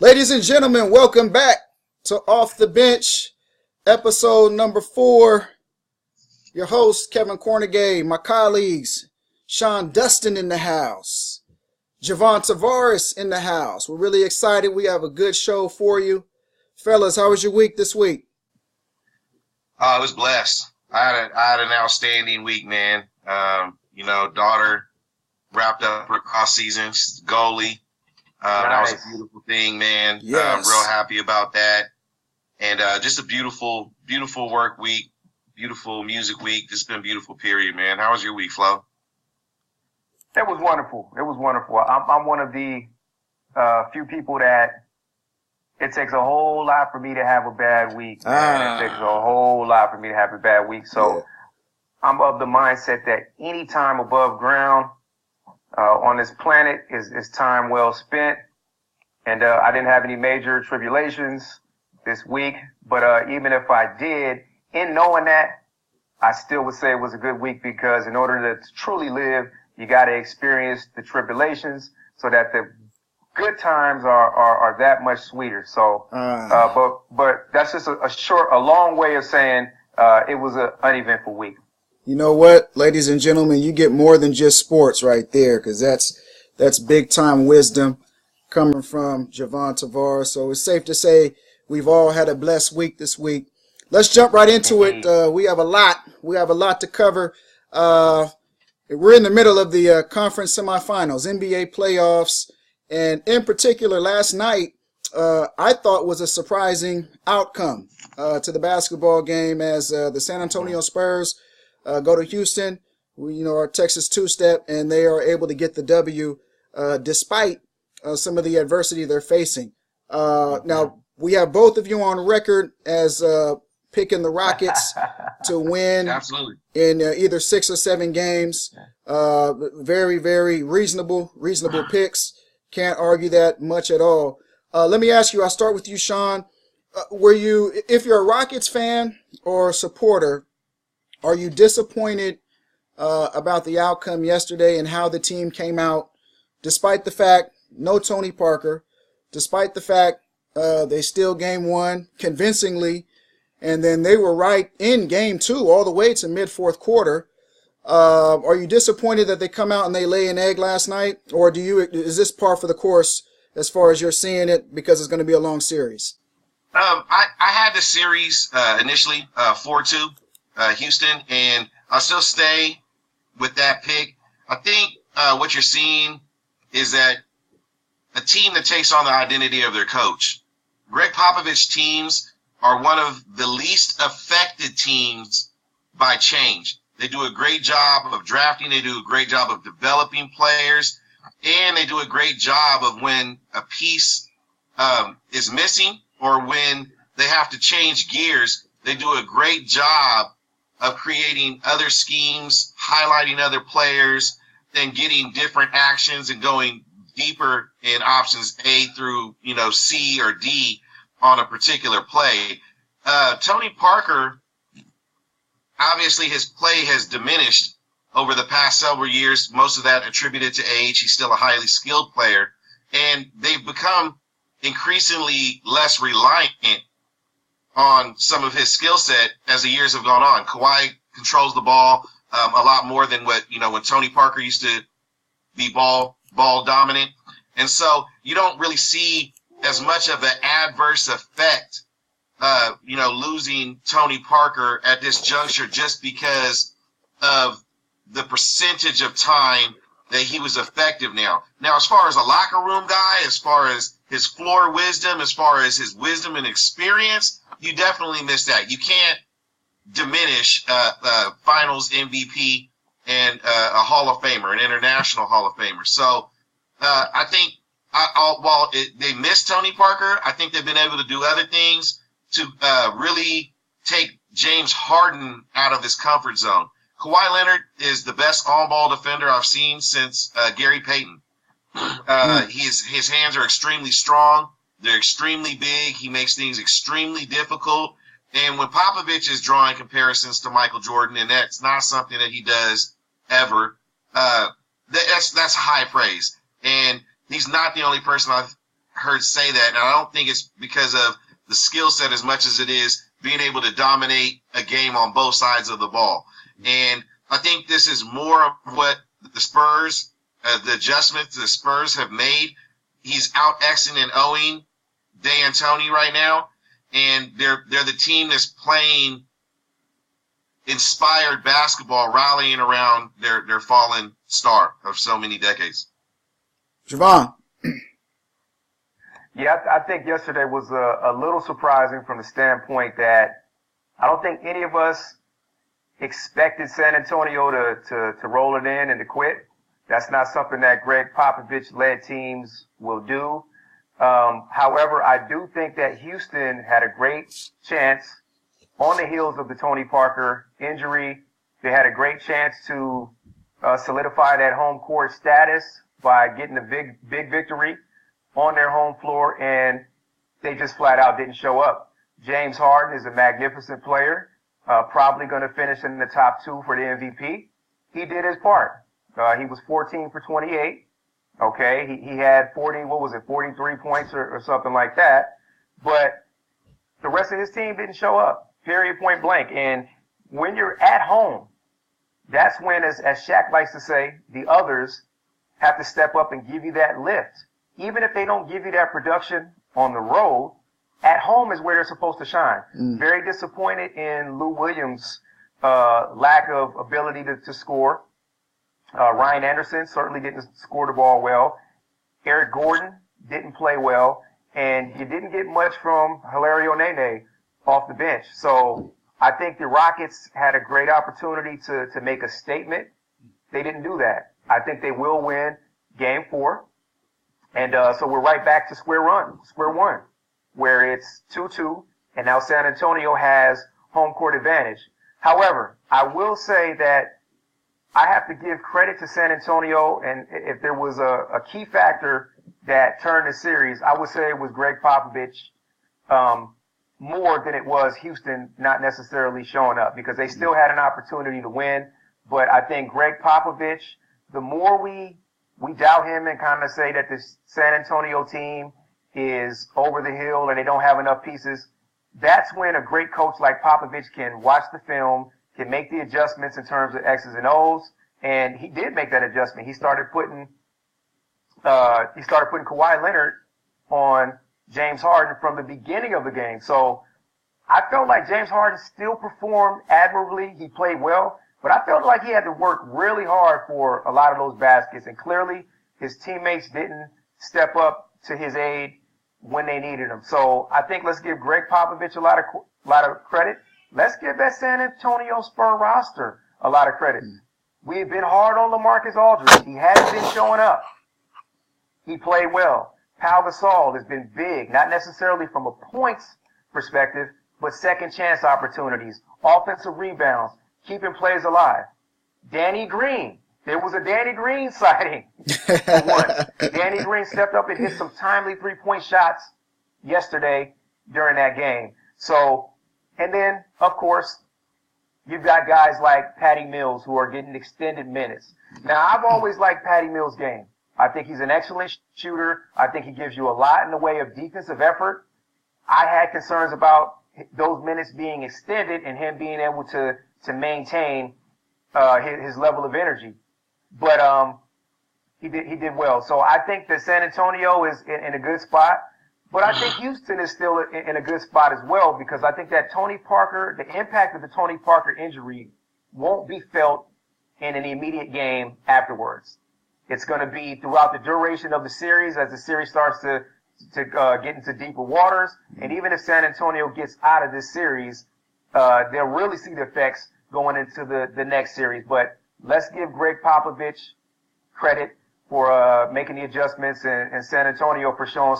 Ladies and gentlemen, welcome back to Off the Bench, episode number 4. Your host, Kevin Cornegay, my colleagues, Sean Dustin in the house, Javon Tavares in the house. We're really excited. We have a good show for you. Fellas, how was your week this week? I was blessed. I had an outstanding week, man. Daughter wrapped up her cross season. She's a goalie. Nice. That was a beautiful thing, man. Yes. Real happy about that. And just a beautiful, beautiful work week, beautiful music week. Just been a beautiful period, man. How was your week, Flo? It was wonderful. It was wonderful. I'm one of the few people that it takes a whole lot for me to have a bad week. Man. It takes a whole lot for me to have a bad week. So I'm of the mindset that any time above ground on this planet is time well spent. And I didn't have any major tribulations this week. But even if I did, in knowing that, I still would say it was a good week because in order to truly live, you got to experience the tribulations so that the good times are that much sweeter. So, but that's just a long way of saying it was an uneventful week. You know what, ladies and gentlemen, you get more than just sports right there, because that's big time wisdom coming from Javon Tavares. So it's safe to say we've all had a blessed week this week. Let's jump right into it. We have a lot to cover. We're in the middle of the conference semifinals, NBA playoffs, and in particular, last night I thought was a surprising outcome to the basketball game as the San Antonio Spurs go to Houston, our Texas two-step, and they are able to get the W despite some of the adversity they're facing. Now, we have both of you on record as picking the Rockets to win Absolutely. in either 6 or 7 games. Very, very reasonable picks. Can't argue that much at all. Let me ask you, I'll start with you, Sean. If you're a Rockets fan or supporter, are you disappointed about the outcome yesterday and how the team came out, despite the fact no Tony Parker, despite the fact they still game 1 convincingly, and then they were right in game 2 all the way to mid-fourth quarter? Are you disappointed that they come out and they lay an egg last night, or is this par for the course as far as you're seeing it because it's going to be a long series? I had the series initially 4-2. Houston, and I'll still stay with that pick. I think what you're seeing is that a team that takes on the identity of their coach. Greg Popovich's teams are one of the least affected teams by change. They do a great job of drafting. They do a great job of developing players, and they do a great job of when a piece is missing or when they have to change gears, they do a great job of creating other schemes, highlighting other players, then getting different actions and going deeper in options A through, C or D on a particular play. Tony Parker, obviously his play has diminished over the past several years, most of that attributed to age. He's still a highly skilled player, and they've become increasingly less reliant on some of his skill set as the years have gone on. Kawhi controls the ball a lot more than when Tony Parker used to be ball dominant. And so you don't really see as much of an adverse effect, losing Tony Parker at this juncture just because of the percentage of time that he was effective now. Now, as far as a locker room guy, as far as his floor wisdom, as far as his wisdom and experience, you definitely miss that. You can't diminish Finals MVP and a Hall of Famer, an international Hall of Famer. So I think while they miss Tony Parker, I think they've been able to do other things to really take James Harden out of his comfort zone. Kawhi Leonard is the best on-ball defender I've seen since Gary Payton. His hands are extremely strong. They're extremely big. He makes things extremely difficult. And when Popovich is drawing comparisons to Michael Jordan, and that's not something that he does ever, that's high praise. And he's not the only person I've her say that, and I don't think it's because of the skill set as much as it is being able to dominate a game on both sides of the ball. And I think this is more of what the Spurs, the adjustments the Spurs have made. He's out Xing and O'ing D'Antoni right now, and they're the team that's playing inspired basketball, rallying around their fallen star of so many decades. Javon. Yeah, I think yesterday was a little surprising from the standpoint that I don't think any of us expected San Antonio to roll it in and to quit. That's not something that Greg Popovich-led teams will do. However, I do think that Houston had a great chance on the heels of the Tony Parker injury. They had a great chance to solidify that home court status by getting a big victory on their home floor, and they just flat out didn't show up. James Harden is a magnificent player, probably going to finish in the top 2 for the MVP. He did his part. He was 14 for 28. Okay, he had 43 points or something like that. But the rest of his team didn't show up, period, point blank. And when you're at home, that's when, as Shaq likes to say, the others have to step up and give you that lift. Even if they don't give you that production on the road, at home is where they're supposed to shine. Very disappointed in Lou Williams' lack of ability to score. Ryan Anderson certainly didn't score the ball well. Eric Gordon didn't play well. And you didn't get much from Hilario Nene off the bench. So I think the Rockets had a great opportunity to make a statement. They didn't do that. I think they will win Game 4. And so we're right back to square one, where it's 2-2, and now San Antonio has home court advantage. However, I will say that I have to give credit to San Antonio, and if there was a key factor that turned the series, I would say it was Greg Popovich more than it was Houston not necessarily showing up, because they still had an opportunity to win. But I think Greg Popovich, the more we doubt him and kind of say that this San Antonio team is over the hill and they don't have enough pieces, that's when a great coach like Popovich can watch the film, can make the adjustments in terms of X's and O's, and he did make that adjustment. He started putting Kawhi Leonard on James Harden from the beginning of the game. So I felt like James Harden still performed admirably. He played well, but I felt like he had to work really hard for a lot of those baskets, and clearly his teammates didn't step up to his aid when they needed him. So I think let's give Greg Popovich a lot of credit. Let's give that San Antonio Spurs roster a lot of credit. We've been hard on LaMarcus Aldridge. He hasn't been showing up. He played well. Pau Gasol has been big, not necessarily from a points perspective, but second chance opportunities, offensive rebounds, keeping plays alive. Danny Green. There was a Danny Green sighting for one. Danny Green stepped up and hit some timely three-point shots yesterday during that game. So, and then, of course, you've got guys like Patty Mills who are getting extended minutes. Now, I've always liked Patty Mills' game. I think he's an excellent shooter. I think he gives you a lot in the way of defensive effort. I had concerns about those minutes being extended and him being able to maintain his level of energy. But he did well. So I think that San Antonio is in a good spot. But I think Houston is still in a good spot as well, because I think that the impact of the Tony Parker injury won't be felt in an immediate game afterwards. It's going to be throughout the duration of the series as the series starts to get into deeper waters. And even if San Antonio gets out of this series, they'll really see the effects going into the next series. But let's give Greg Popovich credit for making the adjustments and San Antonio for showing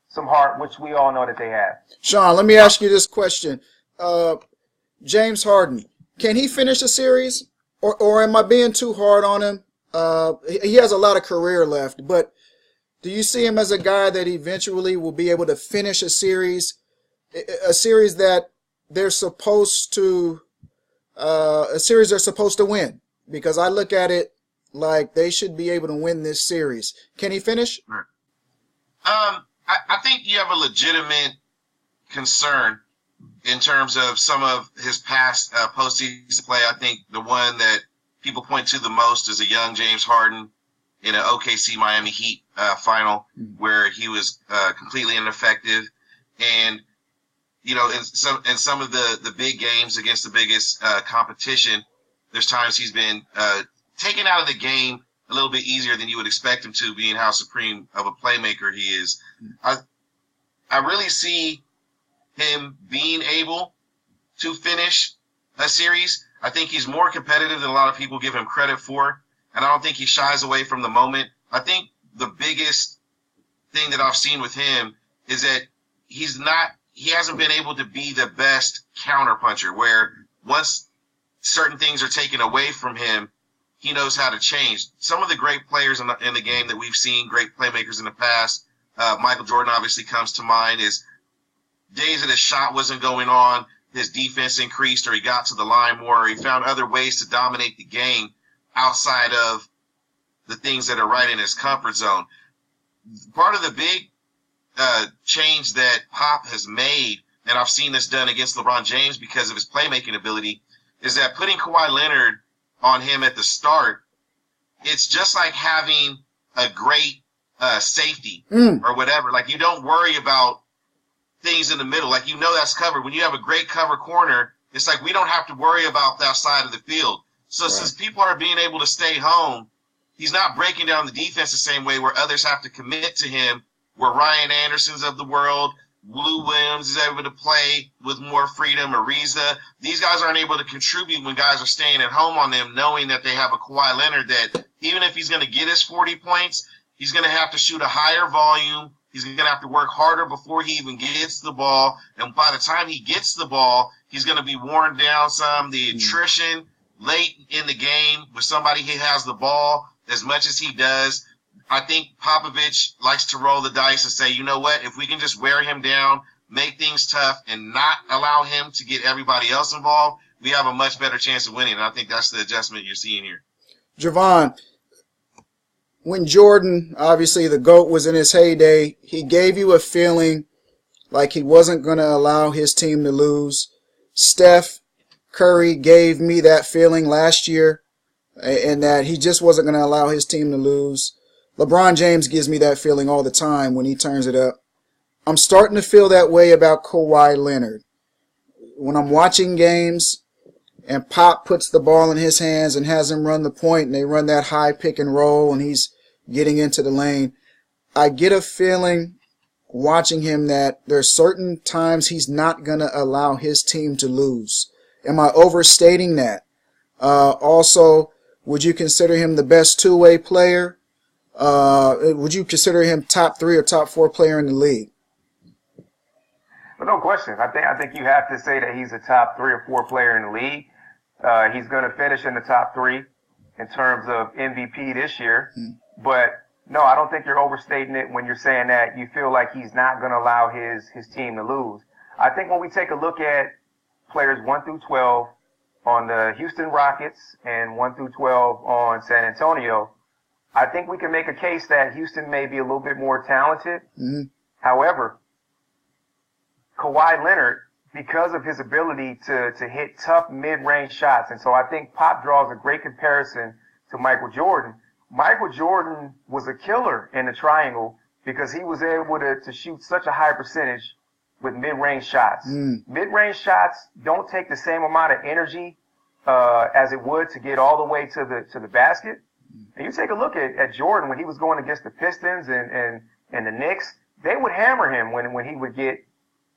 some heart, which we all know that they have. Sean, let me ask you this question. James Harden, can he finish a series? Or am I being too hard on him? He has a lot of career left, but do you see him as a guy that eventually will be able to finish a series that they're supposed to win? Because I look at it like they should be able to win this series. Can he finish? I think you have a legitimate concern in terms of some of his past postseason play. I think the one that people point to the most is a young James Harden in an OKC Miami Heat final where he was completely ineffective. And, you know, in some of the big games against the biggest competition, there's times he's been taken out of the game a little bit easier than you would expect him to, being how supreme of a playmaker he is. I really see him being able to finish a series. I think he's more competitive than a lot of people give him credit for, and I don't think he shies away from the moment. I think the biggest thing that I've seen with him is that he hasn't been able to be the best counterpuncher, where once certain things are taken away from him, he knows how to change. Some of the great players in the game that we've seen, great playmakers in the past, Michael Jordan obviously comes to mind, is days that his shot wasn't going on, his defense increased, or he got to the line more, or he found other ways to dominate the game outside of the things that are right in his comfort zone. Part of the big change that Pop has made, and I've seen this done against LeBron James because of his playmaking ability, is that putting Kawhi Leonard on him at the start, it's just like having a great safety or whatever. Like, you don't worry about things in the middle. Like, you know that's covered. When you have a great cover corner, it's like we don't have to worry about that side of the field. So since people are being able to stay home, he's not breaking down the defense the same way where others have to commit to him, where Ryan Anderson's of the world, Lou Williams is able to play with more freedom, Ariza. These guys aren't able to contribute when guys are staying at home on them, knowing that they have a Kawhi Leonard that even if he's going to get his 40 points, he's going to have to shoot a higher volume. He's going to have to work harder before he even gets the ball. And by the time he gets the ball, he's going to be worn down some. The attrition late in the game with somebody who has the ball as much as he does, I think Popovich likes to roll the dice and say, you know what, if we can just wear him down, make things tough, and not allow him to get everybody else involved, we have a much better chance of winning. And I think that's the adjustment you're seeing here. Javon, when Jordan, obviously the GOAT, was in his heyday, he gave you a feeling like he wasn't going to allow his team to lose. Steph Curry gave me that feeling last year, and that he just wasn't going to allow his team to lose. LeBron James gives me that feeling all the time when he turns it up. I'm starting to feel that way about Kawhi Leonard. When I'm watching games and Pop puts the ball in his hands and has him run the point, and they run that high pick and roll and he's getting into the lane, I get a feeling watching him that there's certain times he's not going to allow his team to lose. Am I overstating that? Also, would you consider him the best two-way player? Would you consider him top 3 or top 4 player in the league? Well, no question. I think you have to say that he's a top 3 or 4 player in the league. He's going to finish in the top 3 in terms of MVP this year. But no, I don't think you're overstating it when you're saying that you feel like he's not going to allow his team to lose. I think when we take a look at players 1 through 12 on the Houston Rockets and 1 through 12 on San Antonio, I think we can make a case that Houston may be a little bit more talented. However, Kawhi Leonard, because of his ability to hit tough mid-range shots, and so I think Pop draws a great comparison to Michael Jordan. Michael Jordan was a killer in the triangle because he was able to shoot such a high percentage with mid-range shots. Mid-range shots don't take the same amount of energy as it would to get all the way to the basket. And you take a look at Jordan when he was going against the Pistons and the Knicks, they would hammer him when he would get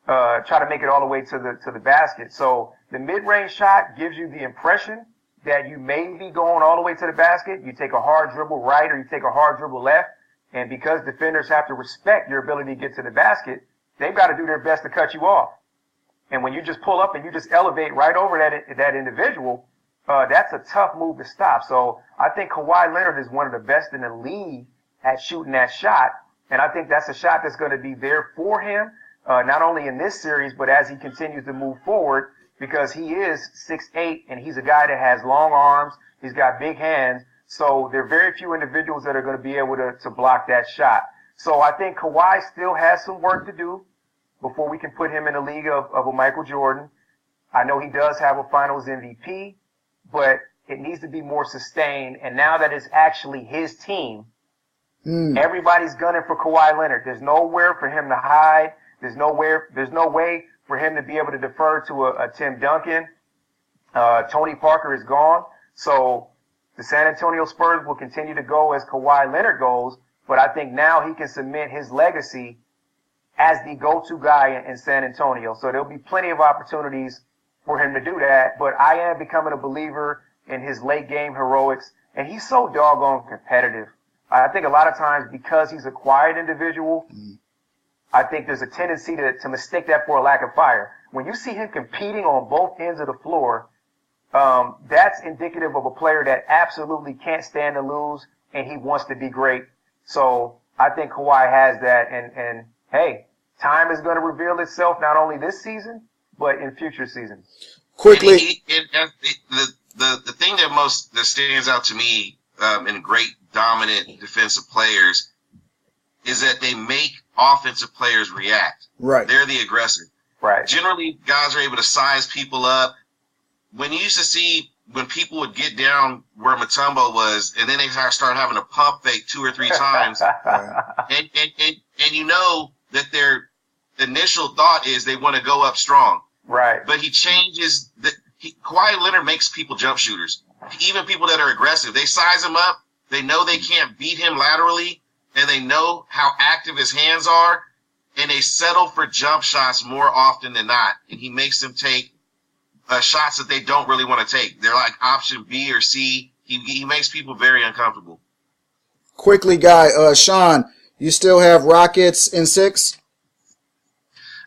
try to make it all the way to the basket. So the mid-range shot gives you the impression that you may be going all the way to the basket. You take a hard dribble right or you take a hard dribble left, and because defenders have to respect your ability to get to the basket, they've got to do their best to cut you off. And when you just pull up and you just elevate right over that individual, that's a tough move to stop. So I think Kawhi Leonard is one of the best in the league at shooting that shot, and I think that's a shot that's going to be there for him, not only in this series, but as he continues to move forward, because he is 6'8", and he's a guy that has long arms. He's got big hands. So there are very few individuals that are going to be able to block that shot. So I think Kawhi still has some work to do before we can put him in the league of a Michael Jordan. I know he does have a finals MVP, but it needs to be more sustained. And now that it's actually his team, everybody's gunning for Kawhi Leonard. There's nowhere for him to hide. There's no way for him to be able to defer to a Tim Duncan. Tony Parker is gone. So the San Antonio Spurs will continue to go as Kawhi Leonard goes, but I think now he can cement his legacy as the go-to guy in San Antonio. So there'll be plenty of opportunities for him to do that, but I am becoming a believer in his late-game heroics, and he's so doggone competitive. I think a lot of times because he's a quiet individual, I think there's a tendency to mistake that for a lack of fire. When you see him competing on both ends of the floor, that's indicative of a player that absolutely can't stand to lose, and he wants to be great. So I think Kawhi has that, and hey, time is going to reveal itself not only this season, but in future seasons. Quickly, the thing that stands out to me in great dominant defensive players is that they make offensive players react. Right. They're the aggressor. Right. Generally, guys are able to size people up. When you used to see when people would get down where Mutombo was, and then they start having a pump fake 2 or 3 times, and you know that their initial thought is they want to go up strong. Right. But he changes. Kawhi Leonard makes people jump shooters. Even people that are aggressive, they size him up. They know they can't beat him laterally, and they know how active his hands are, and they settle for jump shots more often than not. And he makes them take shots that they don't really want to take. They're like option B or C. He makes people very uncomfortable. Quickly, guy, Sean, you still have Rockets in 6?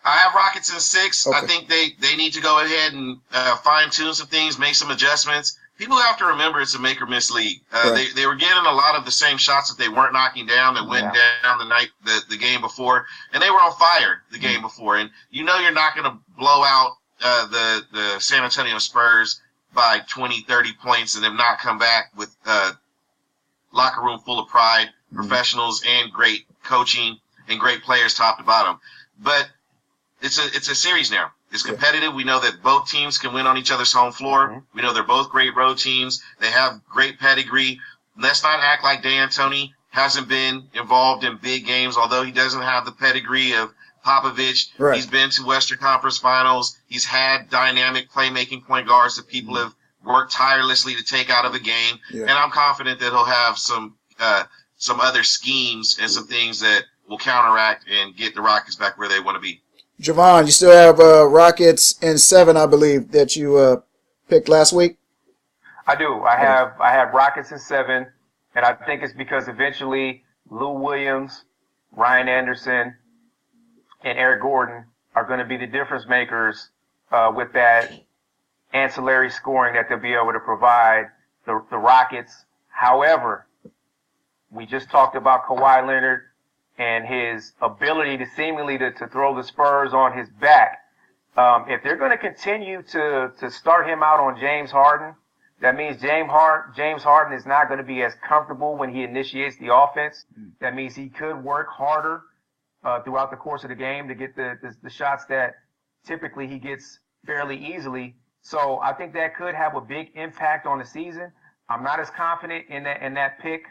I have Rockets in 6. Okay. I think they need to go ahead and fine-tune some things, make some adjustments. People have to remember it's a make-or-miss league. Right. They were getting a lot of the same shots that they weren't knocking down that went down the game before, and they were on fire the game before. And you know you're not going to blow out the San Antonio Spurs by 20, 30 points and them not come back with locker room full of pride, professionals, and great coaching and great players top to bottom. But it's a series now. It's competitive. We know that both teams can win on each other's home floor. We know they're both great road teams. They have great pedigree. Let's not act like D'Antoni hasn't been involved in big games, although he doesn't have the pedigree of Popovich. Right. He's been to Western Conference Finals. He's had dynamic playmaking point guards that people have worked tirelessly to take out of a game. Yeah. And I'm confident that he'll have some other schemes and some things that will counteract and get the Rockets back where they want to be. Javon, you still have Rockets in 7, I believe, that you picked last week? I do. I have Rockets in 7, and I think it's because eventually Lou Williams, Ryan Anderson, and Eric Gordon are going to be the difference makers with that ancillary scoring that they'll be able to provide the Rockets. However, we just talked about Kawhi Leonard and his ability to seemingly to throw the Spurs on his back. If they're going to continue to start him out on James Harden, that means James Harden is not going to be as comfortable when he initiates the offense. That means he could work harder throughout the course of the game to get the shots that typically he gets fairly easily. So I think that could have a big impact on the season. I'm not as confident in that pick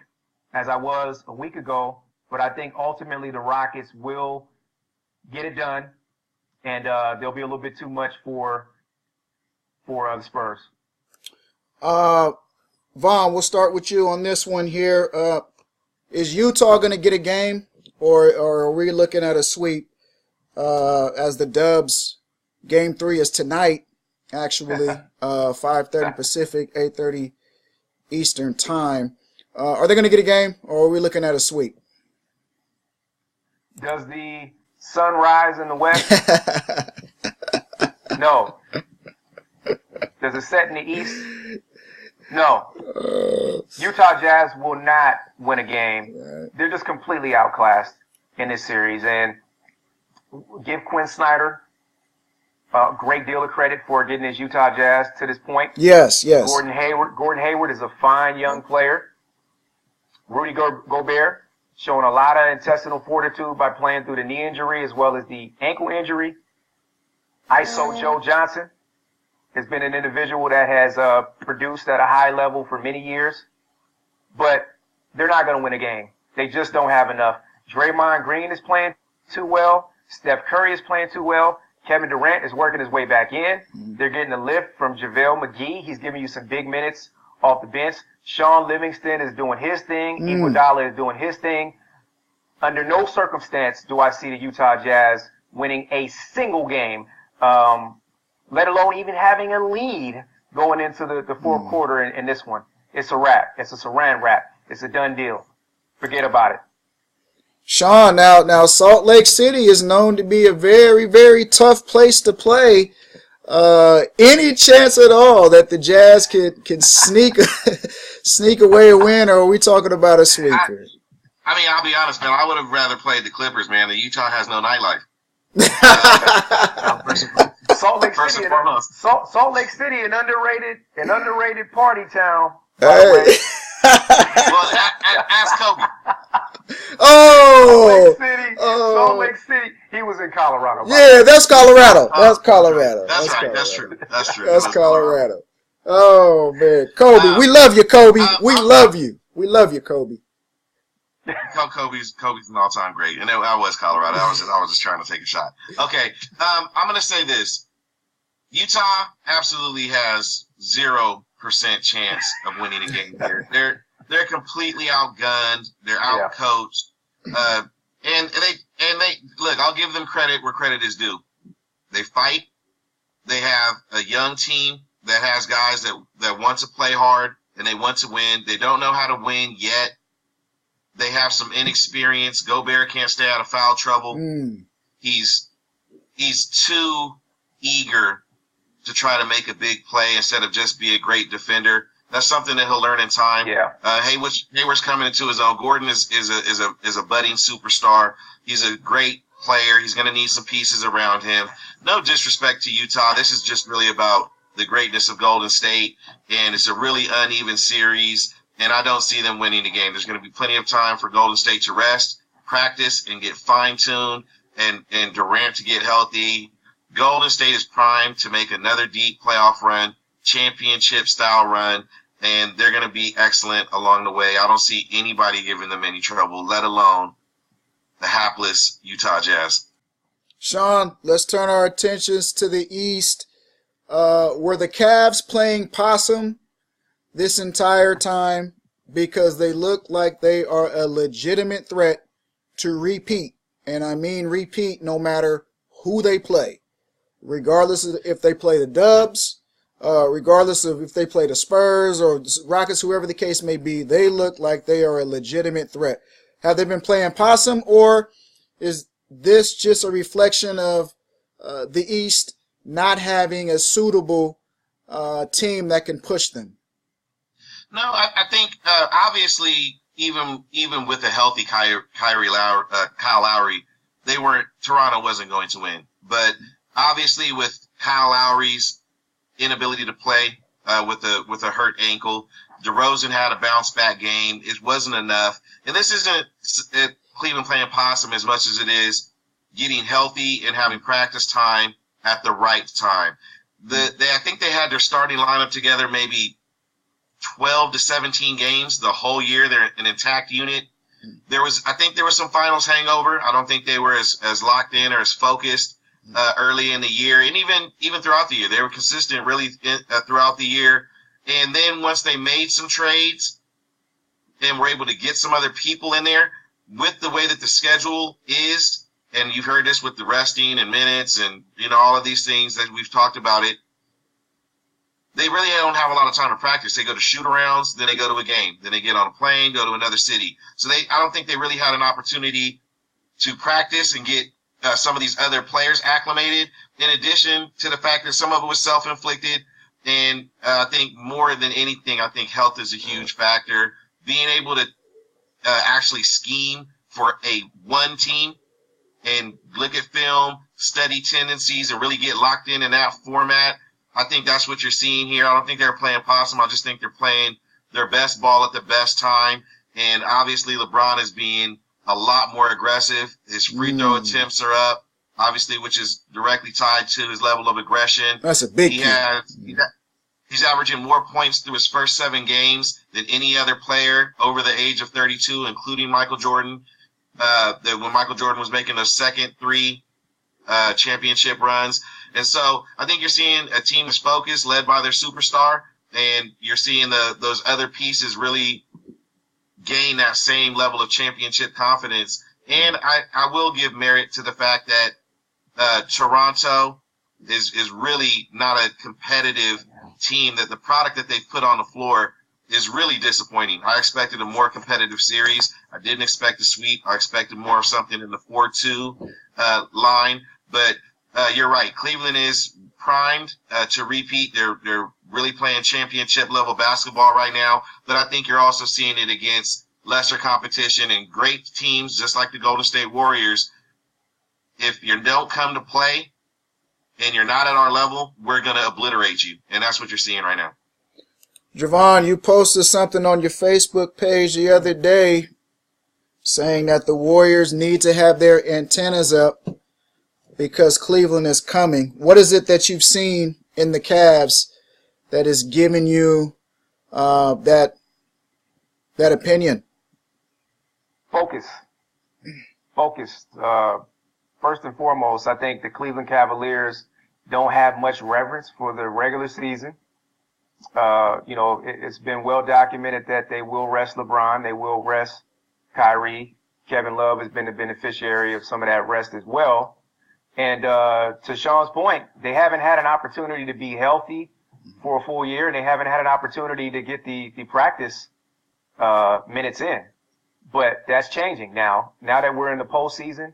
as I was a week ago, but I think ultimately the Rockets will get it done, and there'll be a little bit too much for the Spurs. Vaughn, we'll start with you on this one here. Is Utah going to get a game, or are we looking at a sweep as the Dubs? Game 3 is tonight, actually, 5:30 Pacific, 8:30 Eastern time. Are they going to get a game, or are we looking at a sweep? Does the sun rise in the west? No. Does it set in the east? No. Utah Jazz will not win a game. They're just completely outclassed in this series. And give Quinn Snyder a great deal of credit for getting his Utah Jazz to this point. Yes. Gordon Hayward is a fine young player. Rudy Gobert showing a lot of intestinal fortitude by playing through the knee injury as well as the ankle injury. ISO Joe Johnson has been an individual that has produced at a high level for many years, but they're not going to win a game. They just don't have enough. Draymond Green is playing too well. Steph Curry is playing too well. Kevin Durant is working his way back in. They're getting a lift from JaVale McGee. He's giving you some big minutes off the bench. Sean Livingston is doing his thing. Iguodala is doing his thing. Under no circumstance do I see the Utah Jazz winning a single game, let alone even having a lead going into the fourth quarter in this one. It's a wrap. It's a saran wrap. It's a done deal. Forget about it. Sean, now Salt Lake City is known to be a very, very tough place to play. Any chance at all that the Jazz can sneak away a win, or are we talking about a sweeper? I mean, I'll be honest, man. I would have rather played the Clippers, man. The Utah has no nightlife. Salt Lake City, an underrated party town. Hey. Well, ask Kobe. Salt Lake City. He was in Colorado. Yeah, that's Colorado. That's Colorado. That's right. Colorado. That's true. That's true. That's Colorado. Oh man, Kobe, we love you, Kobe. We love you. We love you, Kobe. Kobe's an all-time great, and I was Colorado. I was just trying to take a shot. Okay, I'm gonna say this: Utah absolutely has 0% chance of winning a game here. They're completely outgunned. They're outcoached. And they look. I'll give them credit where credit is due. They fight. They have a young team that has guys that want to play hard and they want to win. They don't know how to win yet. They have some inexperience. Gobert can't stay out of foul trouble. He's too eager to try to make a big play instead of just be a great defender. That's something that he'll learn in time. Yeah. Hayward's coming into his own. Gordon is a budding superstar. He's a great player. He's going to need some pieces around him. No disrespect to Utah. This is just really about the greatness of Golden State, and it's a really uneven series, and I don't see them winning the game. There's going to be plenty of time for Golden State to rest, practice, and get fine-tuned, and Durant to get healthy. Golden State is primed to make another deep playoff run, championship-style run, and they're going to be excellent along the way. I don't see anybody giving them any trouble, let alone the hapless Utah Jazz. Sean, let's turn our attentions to the East. Were the Cavs playing possum this entire time? Because they look like they are a legitimate threat to repeat. And I mean repeat no matter who they play. Regardless of if they play the Dubs, regardless of if they play the Spurs or Rockets, whoever the case may be, they look like they are a legitimate threat. Have they been playing possum, or is this just a reflection of the East not having a suitable team that can push them? No, I think obviously even with a healthy Kyle Lowry, Toronto wasn't going to win. But obviously with Kyle Lowry's inability to play with a hurt ankle, DeRozan had a bounce back game. It wasn't enough. And this isn't Cleveland playing possum as much as it is getting healthy and having practice time at the right time. I think they had their starting lineup together maybe 12 to 17 games the whole year. They're an intact unit. I think there was some finals hangover. I don't think they were as locked in or as focused early in the year, and even throughout the year. They were consistent really throughout the year. And then once they made some trades and were able to get some other people in there, with the way that the schedule is, and you've heard this with the resting and minutes and all of these things that we've talked about it, they really don't have a lot of time to practice. They go to shoot-arounds, then they go to a game. Then they get on a plane, go to another city. So I don't think they really had an opportunity to practice and get some of these other players acclimated, in addition to the fact that some of it was self-inflicted. And I think more than anything, I think health is a huge factor. Being able to actually scheme for one team and look at film, study tendencies, and really get locked in that format, I think that's what you're seeing here. I don't think they're playing possum. I just think they're playing their best ball at the best time. And obviously LeBron is being a lot more aggressive. His free throw attempts are up, obviously, which is directly tied to his level of aggression. That's a big key. He's averaging more points through his first 7 games than any other player over the age of 32, including Michael Jordan. When Michael Jordan was making those second 3 championship runs. And so I think you're seeing a team that's focused, led by their superstar, and you're seeing those other pieces really gain that same level of championship confidence. And I will give merit to the fact that Toronto is really not a competitive team, that the product that they've put on the floor is really disappointing. I expected a more competitive series. I didn't expect a sweep. I expected more of something in the 4-2 line. But you're right. Cleveland is primed to repeat. They're really playing championship-level basketball right now. But I think you're also seeing it against lesser competition and great teams, just like the Golden State Warriors. If you don't come to play and you're not at our level, we're going to obliterate you. And that's what you're seeing right now. Javon, you posted something on your Facebook page the other day saying that the Warriors need to have their antennas up because Cleveland is coming. What is it that you've seen in the Cavs that is giving you that opinion? Focus. First and foremost, I think the Cleveland Cavaliers don't have much reverence for the regular season. It's been well documented that they will rest LeBron. They will rest Kyrie. Kevin Love has been the beneficiary of some of that rest as well. And to Sean's point, they haven't had an opportunity to be healthy for a full year, and they haven't had an opportunity to get the practice minutes in. But that's changing now. Now that we're in the postseason,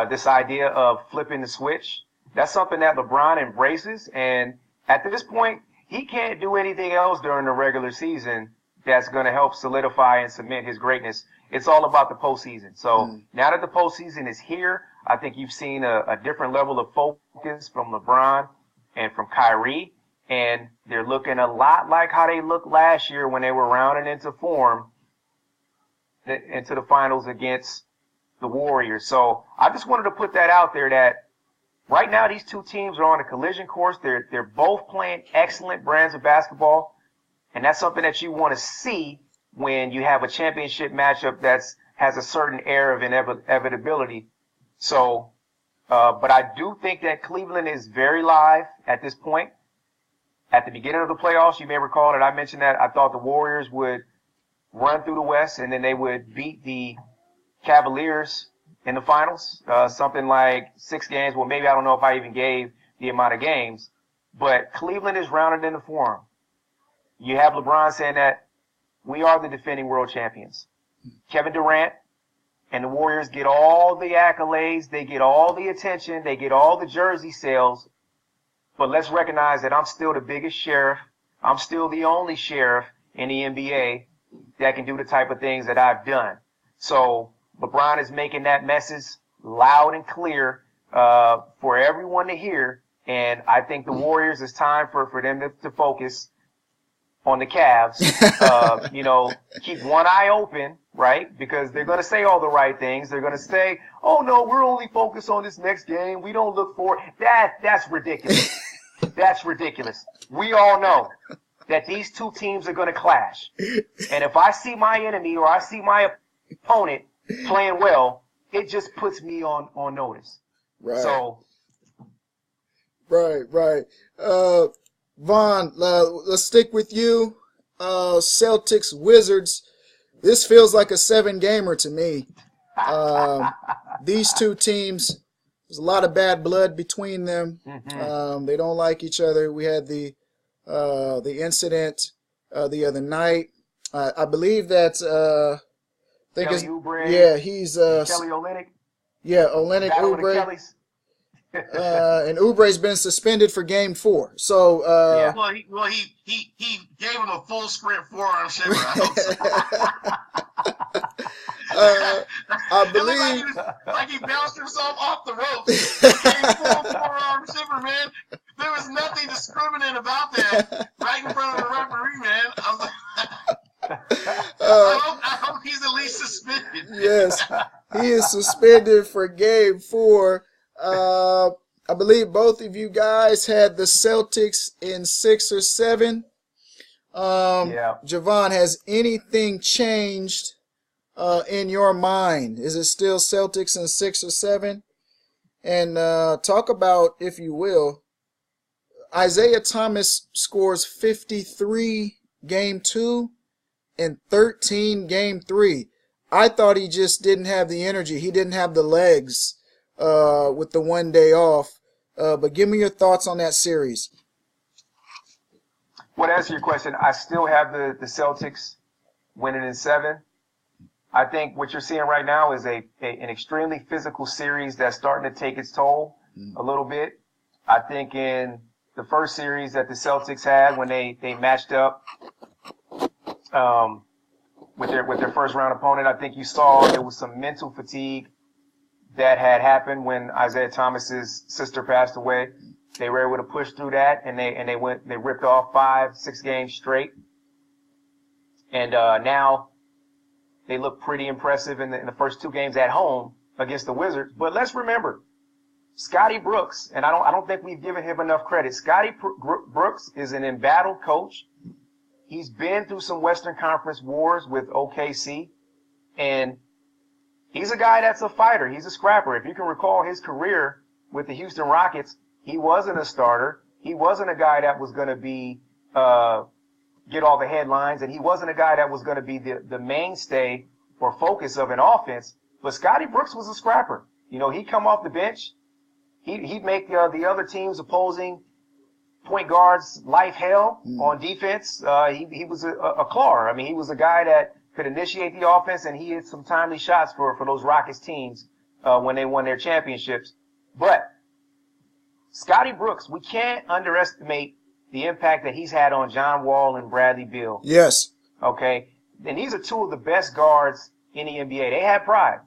this idea of flipping the switch, that's something that LeBron embraces. And at this point, he can't do anything else during the regular season that's going to help solidify and cement his greatness. It's all about the postseason. So now that the postseason is here, I think you've seen a different level of focus from LeBron and from Kyrie. And they're looking a lot like how they looked last year when they were rounding into form into the finals against the Warriors. So I just wanted to put that out there that right now these two teams are on a collision course. They're both playing excellent brands of basketball, and that's something that you want to see when you have a championship matchup has a certain air of inevitability. So, but I do think that Cleveland is very live at this point. At the beginning of the playoffs, you may recall that I mentioned that I thought the Warriors would run through the West and then they would beat the Cavaliers in the finals, something like 6 games. Well, maybe I don't know if I even gave the amount of games, but Cleveland is rounded into form. You have LeBron saying that we are the defending world champions. Kevin Durant and the Warriors get all the accolades, they get all the attention, they get all the jersey sales, but let's recognize that I'm still the biggest sheriff. I'm still the only sheriff in the NBA that can do the type of things that I've done. So LeBron is making that message loud and clear for everyone to hear. And I think the Warriors, it's time for them to focus on the Cavs. Keep one eye open, right? Because they're going to say all the right things. They're going to say, oh, no, we're only focused on this next game. We don't look for that's ridiculous. That's ridiculous. We all know that these two teams are going to clash. And if I see my enemy or I see my opponent playing well, it just puts me on notice. Right. So. Right. Vaughn, let's stick with you. Celtics, Wizards. This feels like a 7-gamer to me. These two teams, there's a lot of bad blood between them. Mm-hmm. They don't like each other. We had the incident the other night. I believe that Kelly Oubre, yeah, he's Kelly Olynyk. Yeah, Olynyk, Oubre. And Oubre's been suspended for Game 4. So yeah. Well, he gave him a full sprint forearm shiver. I believe like he bounced himself off the rope. He gave full forearm shiver, man. There was nothing discriminant about that. Right in front of the referee, man. I was like, I hope he's at least suspended. Yes, suspended for game 4. I believe both of you guys had the Celtics in 6 or 7. Javon, has anything changed in your mind? Is it still Celtics in 6 or 7? And talk about, if you will, Isaiah Thomas scores 53 game 2 and 13 game 3. I thought he just didn't have the energy. He didn't have the legs with the 1 day off. But give me your thoughts on that series. Well, to answer your question, I still have the Celtics winning in 7. I think what you're seeing right now is an extremely physical series that's starting to take its toll a little bit. I think in the first series that the Celtics had when they matched up with their first round opponent, I think you saw there was some mental fatigue that had happened when Isaiah Thomas's sister passed away. They were able to push through that, and they ripped off 5-6 games straight, and now they look pretty impressive in the first 2 games at home against the Wizards. But let's remember, Scotty Brooks, and I don't think we've given him enough credit. Scotty Brooks is an embattled coach. He's been through some Western Conference wars with OKC, and he's a guy that's a fighter. He's a scrapper. If you can recall his career with the Houston Rockets, he wasn't a starter. He wasn't a guy that was going to be get all the headlines, and he wasn't a guy that was going to be the mainstay or focus of an offense. But Scotty Brooks was a scrapper. You know, he'd come off the bench. He'd make the other team's opposing point guards life hell on defense. He was a clawer. I mean, he was a guy that could initiate the offense, and he hit some timely shots for those Rockets teams when they won their championships. But Scotty Brooks, we can't underestimate the impact that he's had on John Wall and Bradley Beal. Yes. Okay? And these are 2 of the best guards in the NBA. They had pride.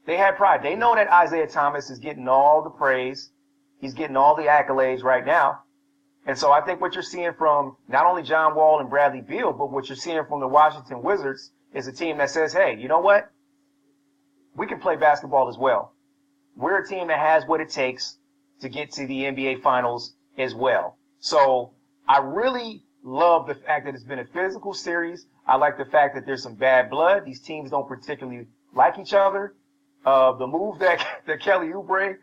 They know that Isaiah Thomas is getting all the praise. He's getting all the accolades right now. And so I think what you're seeing from not only John Wall and Bradley Beal, but what you're seeing from the Washington Wizards is a team that says, hey, you know what? We can play basketball as well. We're a team that has what it takes to get to the NBA Finals as well. So I really love the fact that it's been a physical series. I like the fact that there's some bad blood. These teams don't particularly like each other. The move that Kelly Oubre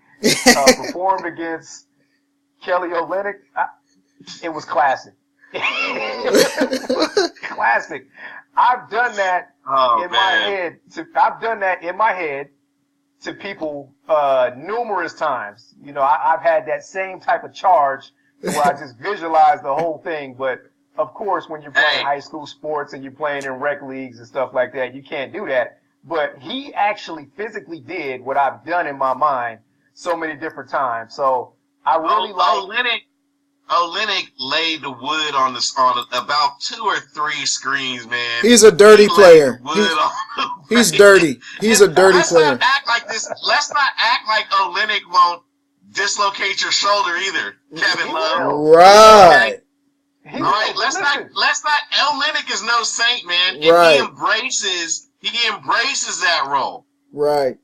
performed against Kelly Olynyk, it was classic. Classic. I've done that in my head to people numerous times. You know, I've had that same type of charge where I just visualize the whole thing. But of course, when you're playing high school sports and you're playing in rec leagues and stuff like that, you can't do that. But he actually physically did what I've done in my mind so many different times. So I really Olynyk laid the wood on about 2 or 3 screens, man. He's a dirty player. He's dirty. He's a dirty player. Let's not act like Olynyk won't dislocate your shoulder either, Kevin Love. Right. Okay? All right. Let's not. Olynyk is no saint, man. And he embraces that role. Right.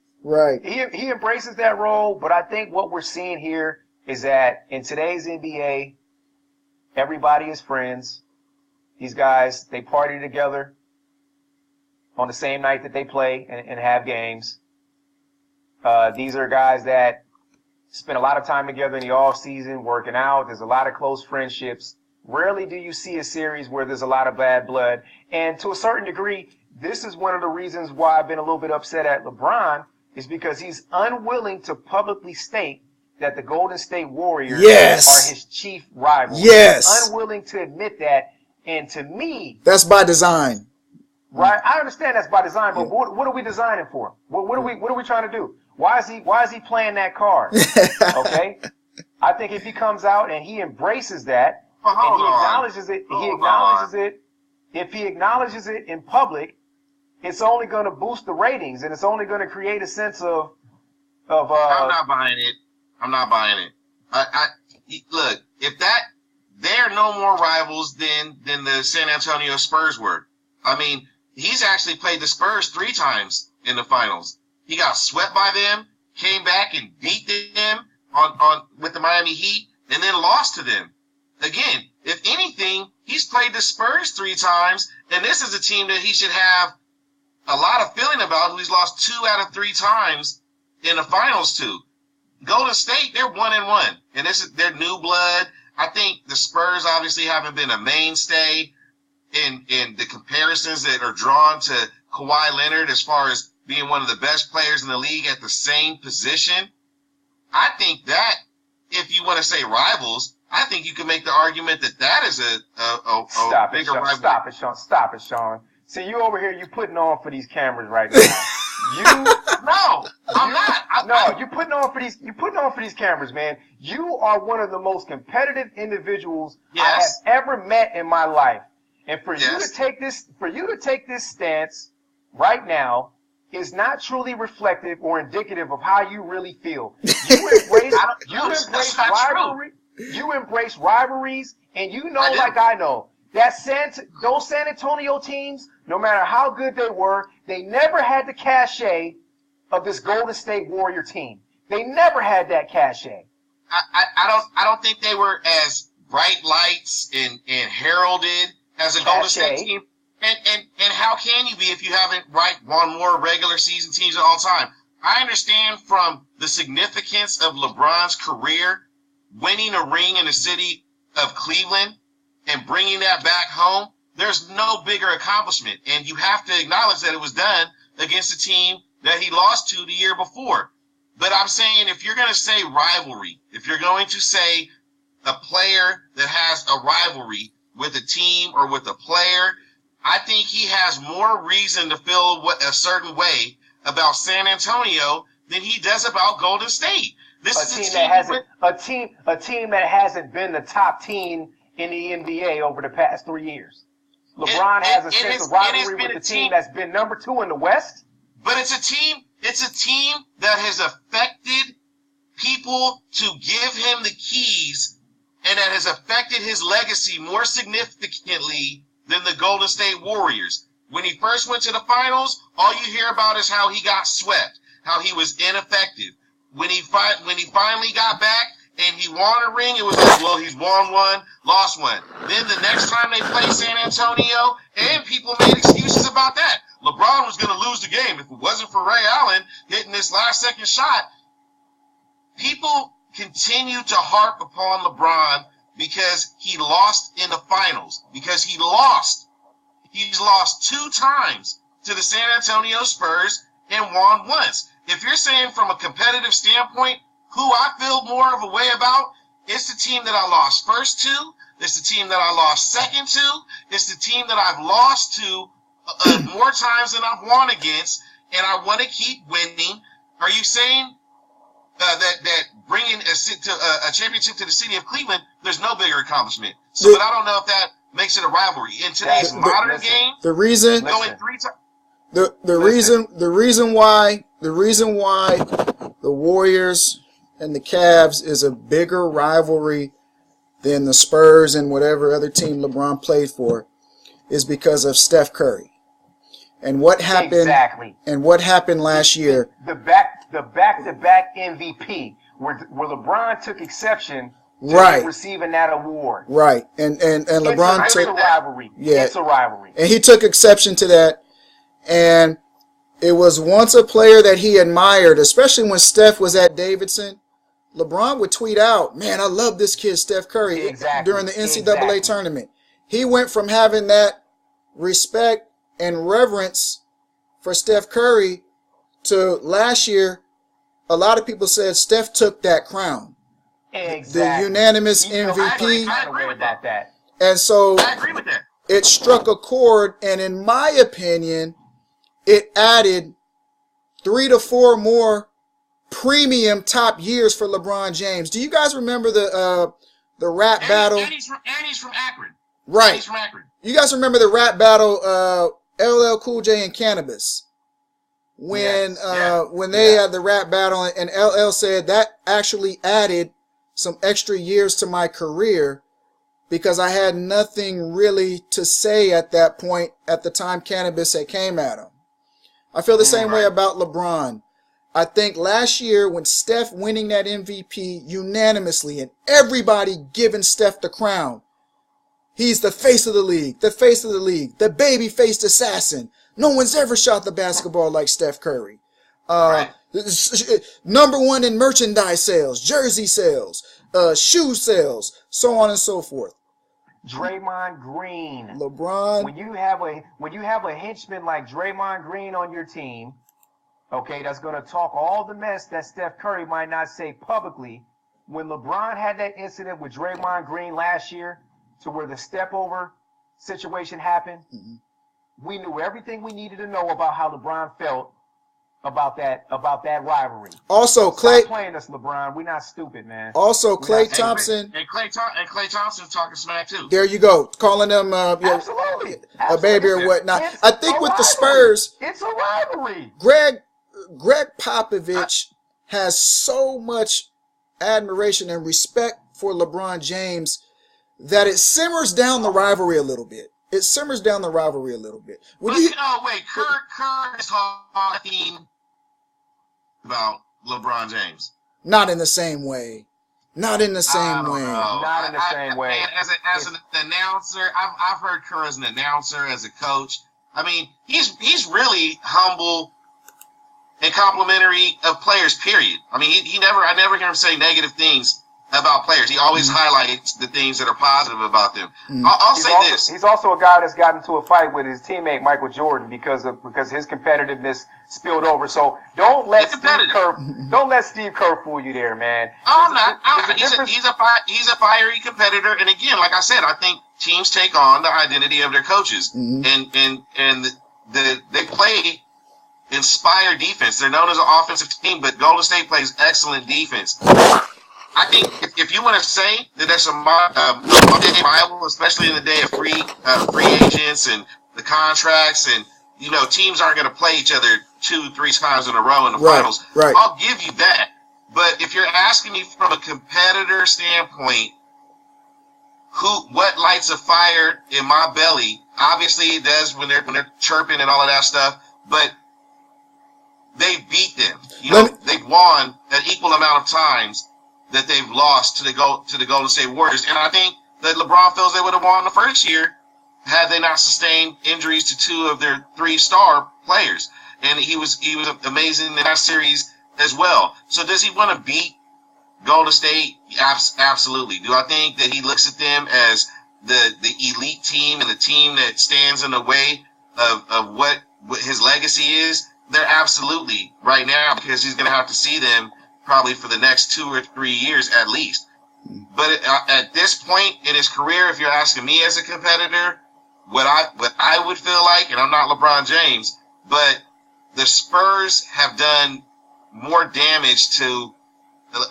He embraces that role, but I think what we're seeing here is that in today's NBA, everybody is friends. These guys, they party together on the same night that they play and have games. These are guys that spend a lot of time together in the off season working out. There's a lot of close friendships. Rarely do you see a series where there's a lot of bad blood. And to a certain degree, this is one of the reasons why I've been a little bit upset at LeBron, is because he's unwilling to publicly state that the Golden State Warriors are his chief rivals. Yes. He's unwilling to admit that. And to me, that's by design. Right? I understand that's by design, but what are we designing for? What are we trying to do? Why is he playing that card? Okay? I think if he comes out and he embraces that and he acknowledges it, if he acknowledges it in public, it's only going to boost the ratings, and it's only going to create a sense of. I'm not buying it. Look, if they're no more rivals than the San Antonio Spurs were. I mean, he's actually played the Spurs 3 times in the finals, He got swept by them, came back and beat them on with the Miami Heat, and then lost to them. Again, if anything, he's played the Spurs 3 times, and this is a team that he should have a lot of feeling about, who he's lost 2 out of 3 times in the finals to. Golden State, they're 1-1, and this is their new blood. I think the Spurs obviously haven't been a mainstay in the comparisons that are drawn to Kawhi Leonard as far as being one of the best players in the league at the same position. I think that if you want to say rivals, I think you can make the argument that that is a bigger rivalry. Stop it, Sean. See, you over here, you putting on for these cameras right now. You're putting on for these cameras, man. You are one of the most competitive individuals I have ever met in my life. And for you to take this stance right now is not truly reflective or indicative of how you really feel. You embrace rivalries, and you know, like I know, that those San Antonio teams, no matter how good they were, they never had the cachet of this Golden State Warrior team. They never had that cachet. I don't think they were as bright lights and heralded as a Golden State team. And how can you be if you haven't won more regular season teams of all time? I understand from the significance of LeBron's career, winning a ring in the city of Cleveland and bringing that back home. There's no bigger accomplishment. And you have to acknowledge that it was done against a team that he lost to the year before. But I'm saying, if you're going to say rivalry, if you're going to say a player that has a rivalry with a team or with a player, I think he has more reason to feel a certain way about San Antonio than he does about Golden State. This is a team that hasn't been the top team in the NBA over the past 3 years. LeBron has a sense of rivalry with the team that's been number 2 in the West. But it's a team that has affected people to give him the keys, and that has affected his legacy more significantly than the Golden State Warriors. When he first went to the finals, all you hear about is how he got swept, how he was ineffective. When he finally got back and he won a ring, it was like, well, he's won one, lost one. Then the next time they played San Antonio, and people made excuses about that. LeBron was going to lose the game. If it wasn't for Ray Allen hitting this last-second shot, people continue to harp upon LeBron because he lost in the finals, because he lost. He's lost 2 times to the San Antonio Spurs and won once. If you're saying from a competitive standpoint, who I feel more of a way about, it's the team that I lost first to, it's the team that I lost second to, it's the team that I've lost to more times than I've won against, and I want to keep winning. Are you saying that bringing a championship to the city of Cleveland, there's no bigger accomplishment? So, but I don't know if that makes it a rivalry in today's modern game. The reason going 3 times. The reason why the Warriors and the Cavs is a bigger rivalry than the Spurs and whatever other team LeBron played for is because of Steph Curry. And what happened And what happened last year? The back-to-back MVP, where LeBron took exception to receiving that award. Right. And LeBron it's a rivalry. Yeah. It's a rivalry. And he took exception to that. And it was once a player that he admired, especially when Steph was at Davidson. LeBron would tweet out, "Man, I love this kid, Steph Curry," during the NCAA tournament. He went from having that respect and reverence for Steph Curry to last year, a lot of people said Steph took that crown. The unanimous MVP. I agree with that. And so I agree with that. It struck a chord, and in my opinion, it added 3 to 4 more premium top years for LeBron James. Do you guys remember the rap battle? And he's from Akron. Right. He's from Akron. You guys remember the rap battle, LL Cool J and Cannabis? When they had the rap battle, and LL said that actually added some extra years to my career because I had nothing really to say at that point at the time Cannabis had came at him. I feel the same way about LeBron. I think last year when Steph winning that MVP unanimously and everybody giving Steph the crown, he's the face of the league, the baby-faced assassin. No one's ever shot the basketball like Steph Curry. Right. Number one in merchandise sales, jersey sales, shoe sales, so on and so forth. Draymond Green. LeBron. When you have a henchman like Draymond Green on your team, okay, that's going to talk all the mess that Steph Curry might not say publicly. When LeBron had that incident with Draymond Green last year, to where the step over situation happened, we knew everything we needed to know about how LeBron felt about that rivalry. Also, Stop Klay playing us, LeBron. We're not stupid, man. Also, Klay Thompson. And Klay Thompson's talking smack too. There you go, calling them Absolutely. a baby or whatnot. It's I think with a the rivalry. Spurs, It's a rivalry. Greg Popovich has so much admiration and respect for LeBron James that it simmers down the rivalry a little bit. When Kerr is talking about LeBron James. Not in the same way. Not in the same way. Not in the same way. As an announcer, I've heard Kerr as an announcer, as a coach. I mean, he's really humble and complimentary of players, period. I mean, I never hear him say negative things about players. He always highlights the things that are positive about them. I'll say this. He's also a guy that's got into a fight with his teammate Michael Jordan because his competitiveness spilled over. So don't let Steve Kerr fool you there, man. I'm not. He's a fiery competitor, and again, like I said, I think teams take on the identity of their coaches, and they play inspired defense. They're known as an offensive team, but Golden State plays excellent defense. I think if you want to say that that's a viable, especially in the day of free agents and the contracts, and teams aren't going to play each other 2-3 times in a row in the finals. Right. I'll give you that. But if you're asking me from a competitor standpoint, what lights a fire in my belly? Obviously, it does when they're chirping and all of that stuff. But they beat them. They've won an equal amount of times that they've lost to the Golden State Warriors. And I think that LeBron feels they would have won the first year had they not sustained injuries to 2 of their 3 star players. And he was amazing in that series as well. So does he want to beat Golden State? Absolutely. Do I think that he looks at them as the elite team and the team that stands in the way of what his legacy is? They're absolutely right now, because he's going to have to see them probably for the next 2 or 3 years at least. But at this point in his career, if you're asking me as a competitor, what I would feel like, and I'm not LeBron James, but the Spurs have done more damage to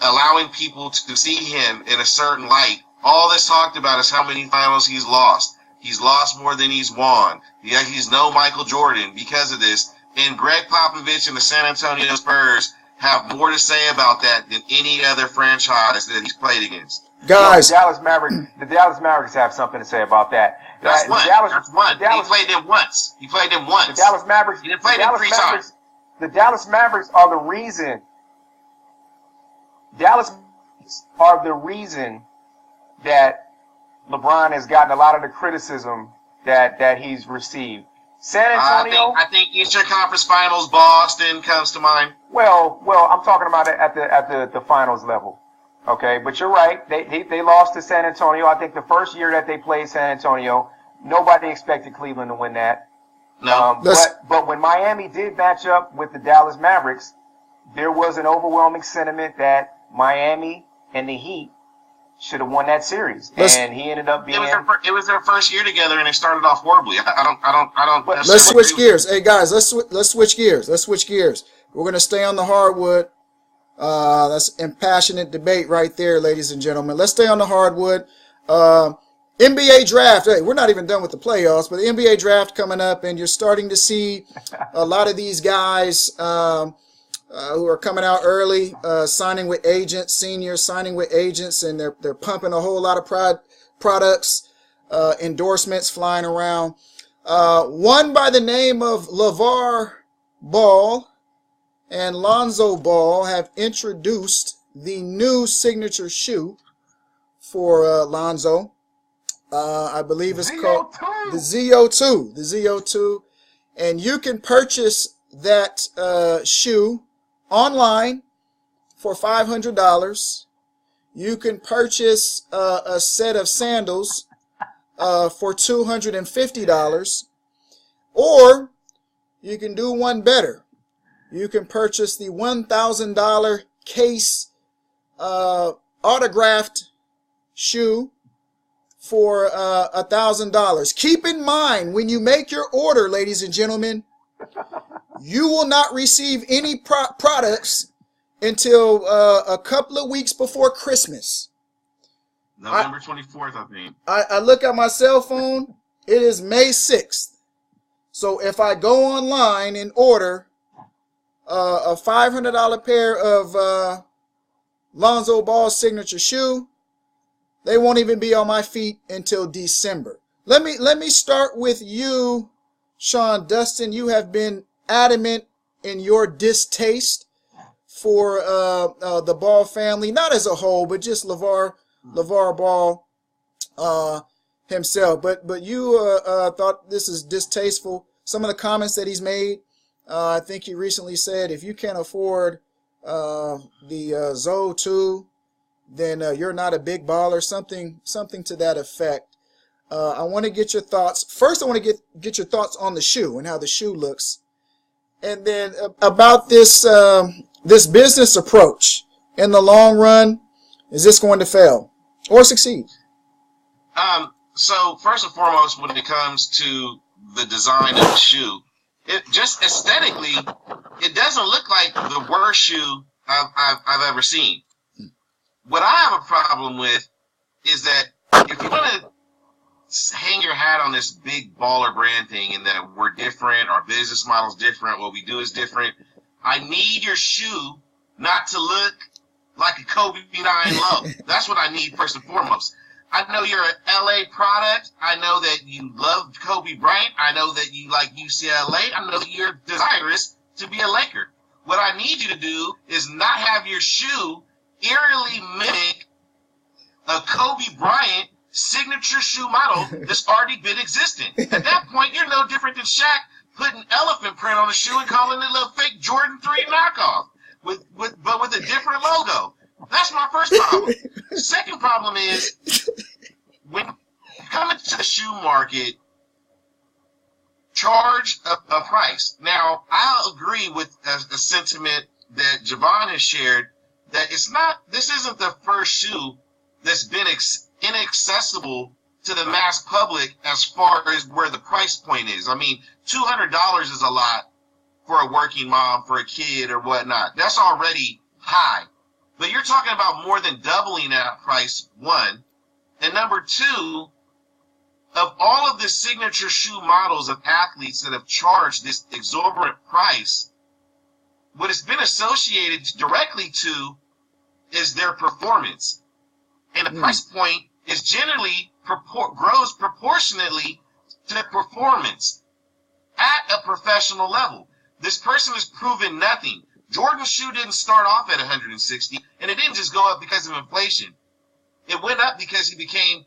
allowing people to see him in a certain light. All that's talked about is how many finals he's lost. He's lost more than he's won. Yeah, he's no Michael Jordan because of this. And Greg Popovich and the San Antonio Spurs have more to say about that than any other franchise that he's played against. Guys, the Dallas Mavericks have something to say about that. That's one. He played them once. The Dallas Mavericks. He didn't play them 3 times. The Dallas Mavericks are the reason. Dallas are the reason that LeBron has gotten a lot of the criticism that he's received. San Antonio. I think Eastern Conference Finals, Boston comes to mind. Well, I'm talking about it at the finals level. Okay, but you're right. They lost to San Antonio. I think the first year that they played San Antonio, nobody expected Cleveland to win that. No. But when Miami did match up with the Dallas Mavericks, there was an overwhelming sentiment that Miami and the Heat should have won that series, and he ended up being. It was their first year together, and they started off horribly. I don't. Let's switch gears. Hey guys, let's switch gears. We're gonna stay on the hardwood. That's impassionate debate right there, ladies and gentlemen. Let's stay on the hardwood. NBA draft. Hey, we're not even done with the playoffs, but the NBA draft coming up, and you're starting to see a lot of these guys who are coming out early, signing with agents, seniors signing with agents, and they're pumping a whole lot of products, endorsements flying around. One by the name of LeVar Ball and Lonzo Ball have introduced the new signature shoe for Lonzo. I believe it's called the ZO2. The ZO2. And you can purchase that shoe online for $500. You can purchase a set of sandals for $250. Or you can do one better. You can purchase the $1,000 case autographed shoe for $1,000. Keep in mind, when you make your order, ladies and gentlemen, you will not receive any products until a couple of weeks before Christmas. November 24th, I think. I look at my cell phone. It is May 6th. So if I go online and order a $500 pair of Lonzo Ball signature shoe, they won't even be on my feet until December. Let me start with you, Sean Dustin. You have been adamant in your distaste for the Ball family, not as a whole, but just LeVar Ball himself. But you thought this is distasteful. Some of the comments that he's made, I think he recently said, if you can't afford the ZO2, then you're not a big baller, something to that effect. I want to get your thoughts. First, I want to get your thoughts on the shoe and how the shoe looks, and then about this this business approach. In the long run, is this going to fail or succeed? So first and foremost, when it comes to the design of the shoe, it just aesthetically, it doesn't look like the worst shoe I've ever seen. What I have a problem with is that if you want to hang your hat on this big baller brand thing and that we're different, our business model's different, what we do is different, I need your shoe not to look like a Kobe 9 low. That's what I need first and foremost. I know you're an LA product. I know that you love Kobe Bryant. I know that you like UCLA. I know that you're desirous to be a Laker. What I need you to do is not have your shoe eerily mimic a Kobe Bryant signature shoe model that's already been existing. At that point, you're no different than Shaq putting elephant print on a shoe and calling it a fake Jordan 3 knockoff, but with a different logo. That's my first problem. Second problem is when you come into the shoe market, charge a price. Now, I'll agree with a sentiment that Javon has shared that this isn't the first shoe that's been inaccessible to the mass public as far as where the price point is. I mean, $200 is a lot for a working mom, for a kid or whatnot. That's already high. But you're talking about more than doubling that price, one. And number two, of all of the signature shoe models of athletes that have charged this exorbitant price, what has been associated directly to is their performance. And the price point is generally grows proportionately to the performance at a professional level. This person has proven nothing. Jordan's shoe didn't start off at 160, and it didn't just go up because of inflation. It went up because he became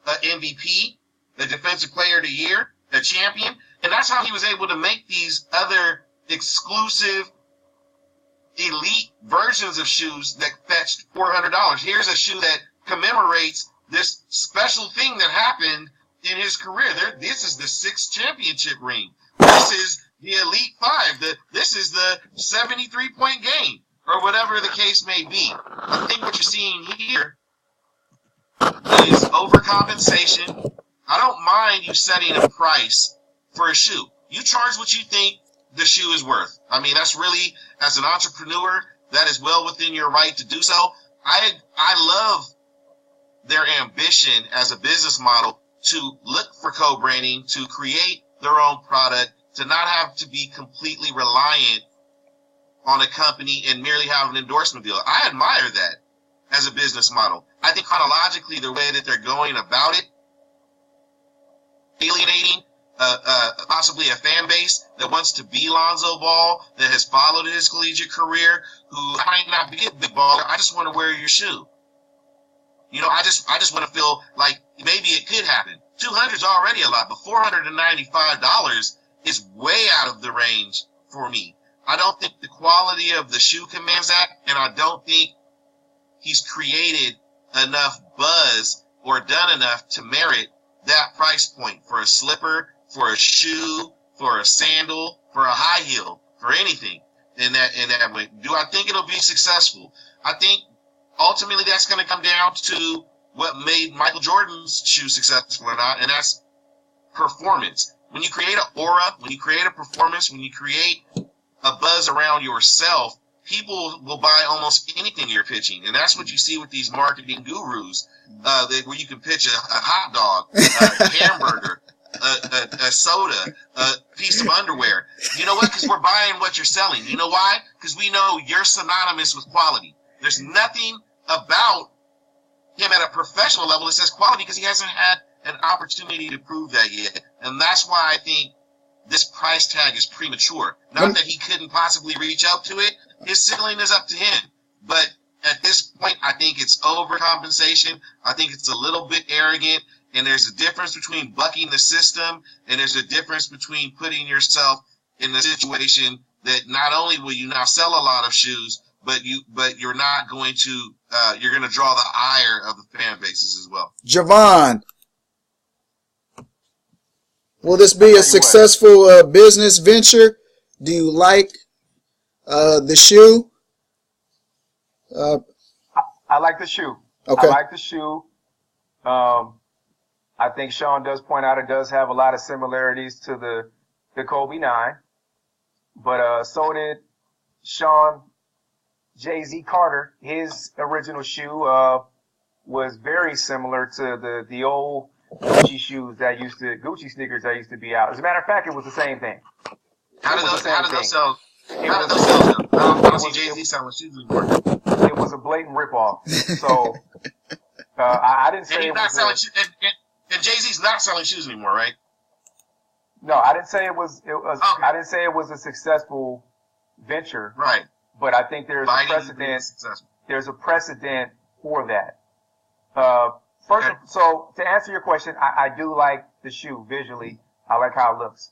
an MVP, the Defensive Player of the Year, a champion, and that's how he was able to make these other exclusive, elite versions of shoes that fetched $400. Here's a shoe that commemorates this special thing that happened in his career. This is the 6th championship ring. This is the Elite 5. This is the 73-point game, or whatever the case may be. I think what you're seeing here is overcompensation. I don't mind you setting a price for a shoe. You charge what you think the shoe is worth. I mean, that's really, as an entrepreneur, that is well within your right to do so. I love their ambition as a business model to look for co-branding, to create their own product, to not have to be completely reliant on a company and merely have an endorsement deal. I admire that as a business model. I think chronologically, the way that they're going about it, alienating possibly a fan base that wants to be Lonzo Ball, that has followed his collegiate career, who might not be a big baller. I just want to wear your shoe. You know, I just want to feel like maybe it could happen. 200 is already a lot, but $495 is way out of the range for me. I don't think the quality of the shoe commands that, and I don't think he's created enough buzz or done enough to merit that price point for a slipper, for a shoe, for a sandal, for a high heel, for anything in that way. Do I think it'll be successful? I think ultimately that's going to come down to what made Michael Jordan's shoe successful or not, and that's performance. When you create an aura, when you create a performance, when you create a buzz around yourself, people will buy almost anything you're pitching. And that's what you see with these marketing gurus, where you can pitch a hot dog, a hamburger, a soda, a piece of underwear. You know what? Because we're buying what you're selling. You know why? Because we know you're synonymous with quality. There's nothing about him at a professional level that says quality, because he hasn't had an opportunity to prove that yet. And that's why I think this price tag is premature. Not that he couldn't possibly reach up to it. His ceiling is up to him. But at this point, I think it's overcompensation. I think it's a little bit arrogant. And there's a difference between bucking the system, and there's a difference between putting yourself in a situation that not only will you not sell a lot of shoes, but you're not going to you're going to draw the ire of the fan bases as well. Javon, will this be a successful business venture? Do you like the shoe? I like the shoe. Okay. I like the shoe. I think Sean does point out it does have a lot of similarities to the Kobe 9. But so did Sean Jay-Z Carter. His original shoe was very similar to the old Gucci sneakers that used to be out. As a matter of fact, it was the same thing. How did those sell? I don't see Jay-Z selling shoes anymore. It was a blatant ripoff. So I didn't say it was. And Jay-Z's not selling shoes anymore, right? No, I didn't say it was. Okay. I didn't say it was a successful venture. Right. But I think there's a precedent. There's a precedent for that. So to answer your question, I do like the shoe visually. I like how it looks.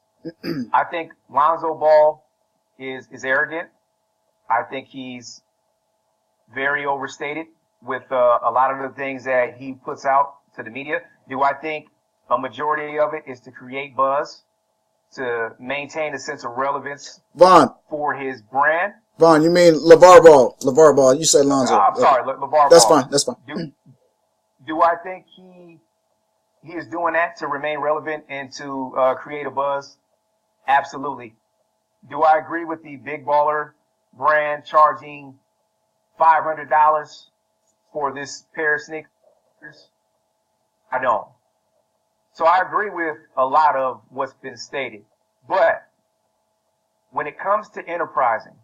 I think Lonzo Ball is arrogant. I think he's very overstated with a lot of the things that he puts out to the media. Do I think a majority of it is to create buzz, to maintain a sense of relevance for his brand? Vaughn, you mean LeVar Ball? LeVar Ball. You said Lonzo. I'm sorry, LeVar Ball. That's fine. That's fine. Do I think he is doing that to remain relevant and to create a buzz? Absolutely. Do I agree with the big baller brand charging $500 for this pair of sneakers? I don't. So I agree with a lot of what's been stated. But when it comes to enterprising,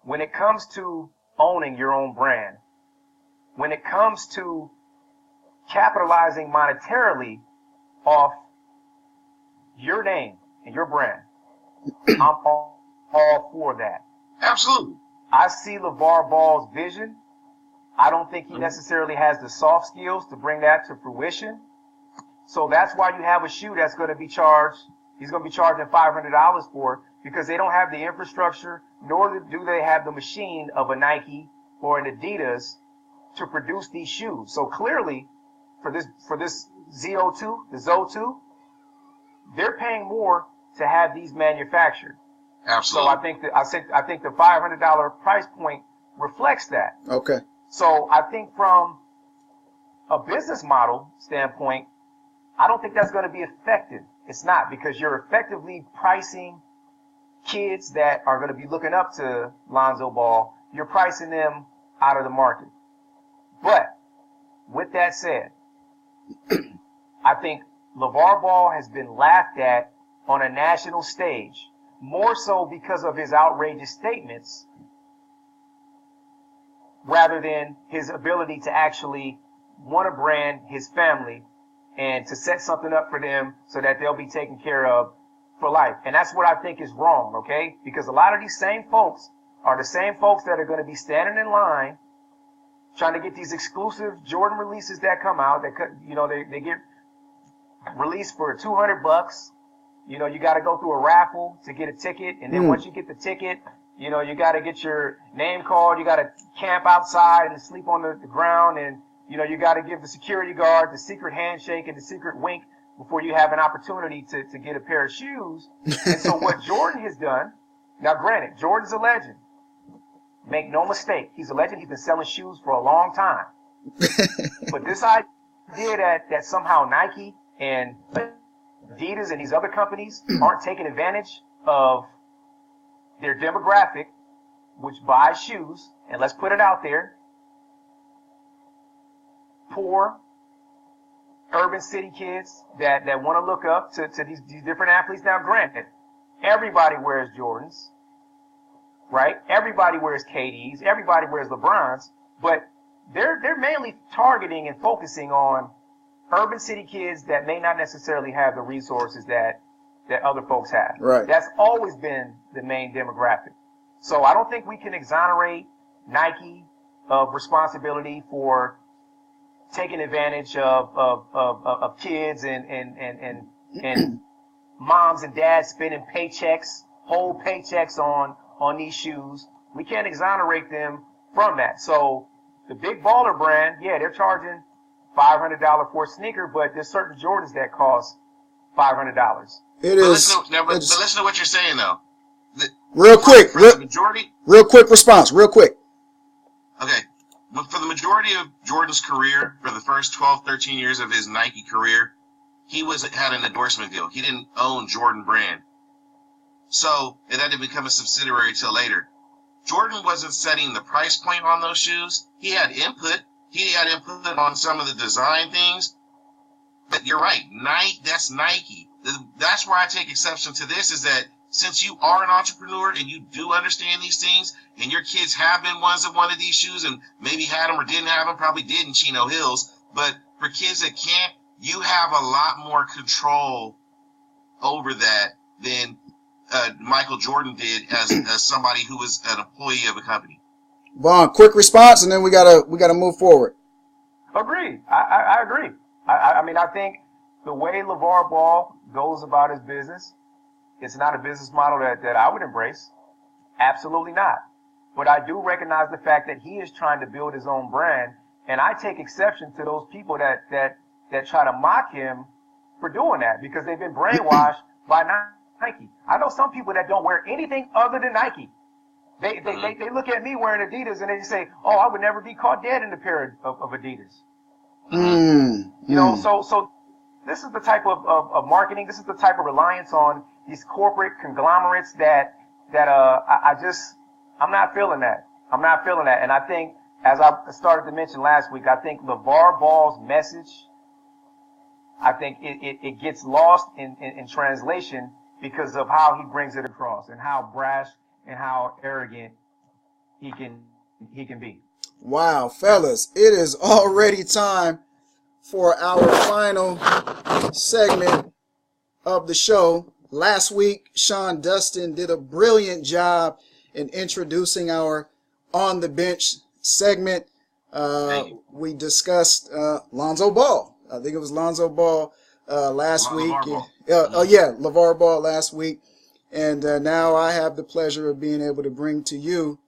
when it comes to owning your own brand, when it comes to capitalizing monetarily off your name and your brand, I'm all for that. Absolutely. I see LeVar Ball's vision. I don't think he necessarily has the soft skills to bring that to fruition. So that's why you have a shoe that's going to be charged. He's going to be charging $500 for it, because they don't have the infrastructure, nor do they have the machine of a Nike or an Adidas to produce these shoes. So clearly, for this ZO2, the ZO2, they're paying more to have these manufactured. Absolutely. So I think the $500 price point reflects that. Okay. So I think from a business model standpoint, I don't think that's going to be effective. It's not, because you're effectively pricing kids that are going to be looking up to Lonzo Ball. You're pricing them out of the market. But with that said, I think LeVar Ball has been laughed at on a national stage, more so because of his outrageous statements rather than his ability to actually want to brand his family and to set something up for them so that they'll be taken care of for life. And that's what I think is wrong, okay? Because a lot of these same folks are the same folks that are going to be standing in line trying to get these exclusive Jordan releases that come out. That, you know, they get released for $200. You know, you got to go through a raffle to get a ticket, and then once you get the ticket, you know, you got to get your name called. You got to camp outside and sleep on the ground, and you know, you got to give the security guard the secret handshake and the secret wink before you have an opportunity to get a pair of shoes. And so what Jordan has done, now granted, Jordan's a legend. Make no mistake, he's a legend. He's been selling shoes for a long time. But this idea that somehow Nike and Adidas and these other companies aren't taking advantage of their demographic, which buys shoes, and let's put it out there, poor urban city kids that want to look up to these different athletes. Now, granted, everybody wears Jordans, right? Everybody wears KDs, everybody wears LeBrons, but they're mainly targeting and focusing on urban city kids that may not necessarily have the resources that other folks have. Right. That's always been the main demographic. So I don't think we can exonerate Nike of responsibility for taking advantage of kids and moms and dads spending paychecks, whole paychecks on these shoes. We can't exonerate them from that. So the big baller brand, yeah, they're charging $500 for a sneaker, but there's certain Jordans that cost $500. It is. But listen to what you're saying though. Real quick, the majority. Real quick response. Real quick. Okay. But for the majority of Jordan's career, for the first 12, 13 years of his Nike career, he had an endorsement deal. He didn't own Jordan brand. So it had to become a subsidiary till later. Jordan wasn't setting the price point on those shoes. He had input. He had input on some of the design things. But you're right. That's Nike. That's where I take exception to this, is that since you are an entrepreneur and you do understand these things, and your kids have been ones that wanted these shoes and maybe had them or didn't have them, probably did in Chino Hills, but for kids that can't, you have a lot more control over that than Michael Jordan did as somebody who was an employee of a company. Vaughn, quick response, and then we gotta move forward. Agreed. I agree. I mean, I think the way LeVar Ball goes about his business, it's not a business model that I would embrace. Absolutely not. But I do recognize the fact that he is trying to build his own brand, and I take exception to those people that try to mock him for doing that, because they've been brainwashed by Nike. I know some people that don't wear anything other than Nike. They look at me wearing Adidas and they say, "Oh, I would never be caught dead in a pair of Adidas." You know, so this is the type of marketing. This is the type of reliance on these corporate conglomerates that I'm not feeling that. I'm not feeling that. And I think, as I started to mention last week, I think LeVar Ball's message, I think it gets lost in translation because of how he brings it across and how brash and how arrogant he can be. Wow, fellas, it is already time for our final segment of the show. Last week, Sean Dustin did a brilliant job in introducing our On the Bench segment. We discussed Lonzo Ball. I think it was Lonzo Ball last week. LeVar Ball last week. And now I have the pleasure of being able to bring to you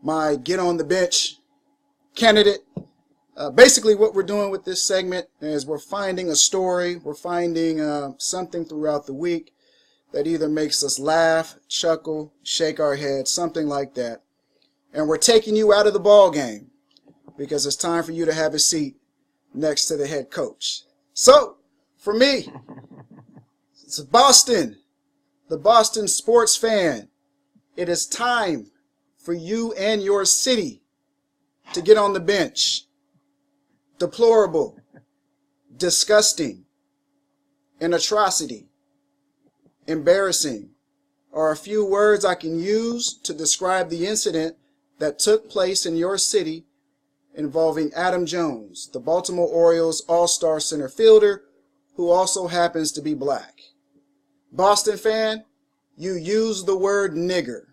my Get on the Bench candidate. Basically, what we're doing with this segment is we're finding a story, we're finding something throughout the week that either makes us laugh, chuckle, shake our head, something like that. And we're taking you out of the ball game because it's time for you to have a seat next to the head coach. So, for me, it's Boston, the Boston sports fan. It is time for you and your city to get on the bench. Deplorable, disgusting, an atrocity, embarrassing are a few words I can use to describe the incident that took place in your city involving Adam Jones, the Baltimore Orioles all-star center fielder, who also happens to be black. Boston fan, you used the word nigger.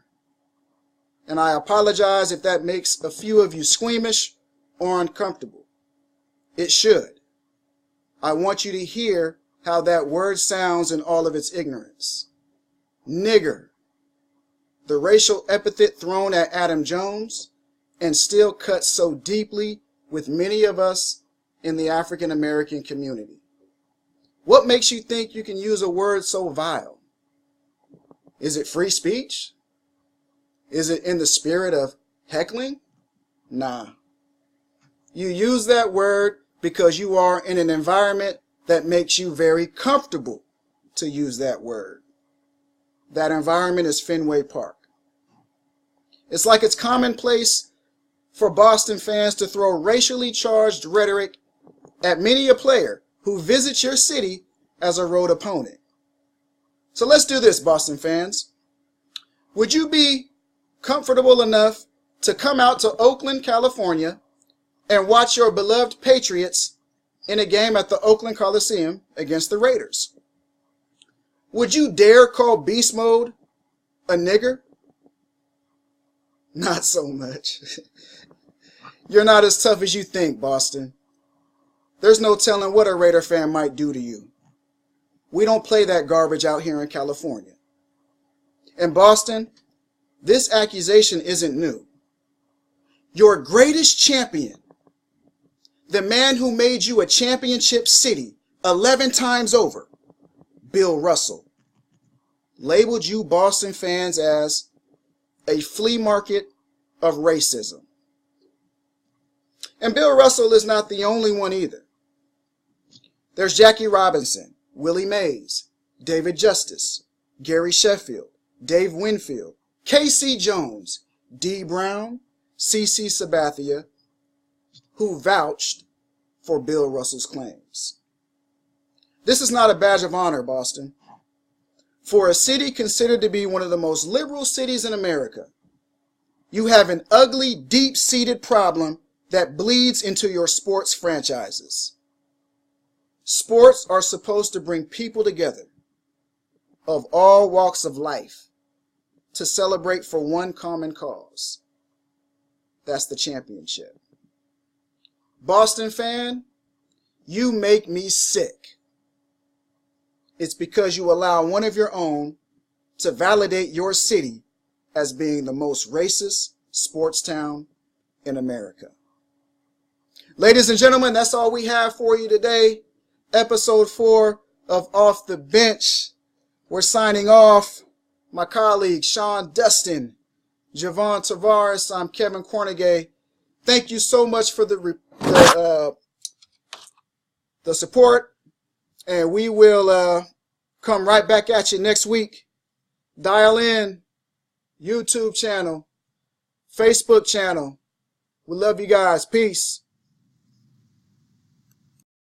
And I apologize if that makes a few of you squeamish or uncomfortable. It should. I want you to hear how that word sounds in all of its ignorance. Nigger, the racial epithet thrown at Adam Jones and still cuts so deeply with many of us in the African American community. What makes you think you can use a word so vile? Is it free speech? Is it in the spirit of heckling? Nah. You use that word because you are in an environment that makes you very comfortable to use that word. That environment is Fenway Park. It's like it's commonplace for Boston fans to throw racially charged rhetoric at many a player who visits your city as a road opponent. So let's do this, Boston fans. Would you be comfortable enough to come out to Oakland, California, and watch your beloved Patriots in a game at the Oakland Coliseum against the Raiders? Would you dare call Beast Mode a nigger? Not so much. You're not as tough as you think, Boston. There's no telling what a Raider fan might do to you. We don't play that garbage out here in California. In Boston, this accusation isn't new. Your greatest champion, the man who made you a championship city 11 times over, Bill Russell, labeled you Boston fans as a flea market of racism. And Bill Russell is not the only one either. There's Jackie Robinson, Willie Mays, David Justice, Gary Sheffield, Dave Winfield, K.C. Jones, D. Brown, C.C. Sabathia, who vouched for Bill Russell's claims. This is not a badge of honor, Boston. For a city considered to be one of the most liberal cities in America, you have an ugly, deep-seated problem that bleeds into your sports franchises. Sports are supposed to bring people together of all walks of life to celebrate for one common cause. That's the championship. Boston fan, you make me sick. It's because you allow one of your own to validate your city as being the most racist sports town in America. Ladies and gentlemen, that's all we have for you today. Episode 4 of Off the Bench. We're signing off. My colleagues, Sean Dustin, Javon Tavares, I'm Kevin Cornegay. Thank you so much for the support. And we will come right back at you next week. Dial in. YouTube channel. Facebook channel. We love you guys. Peace.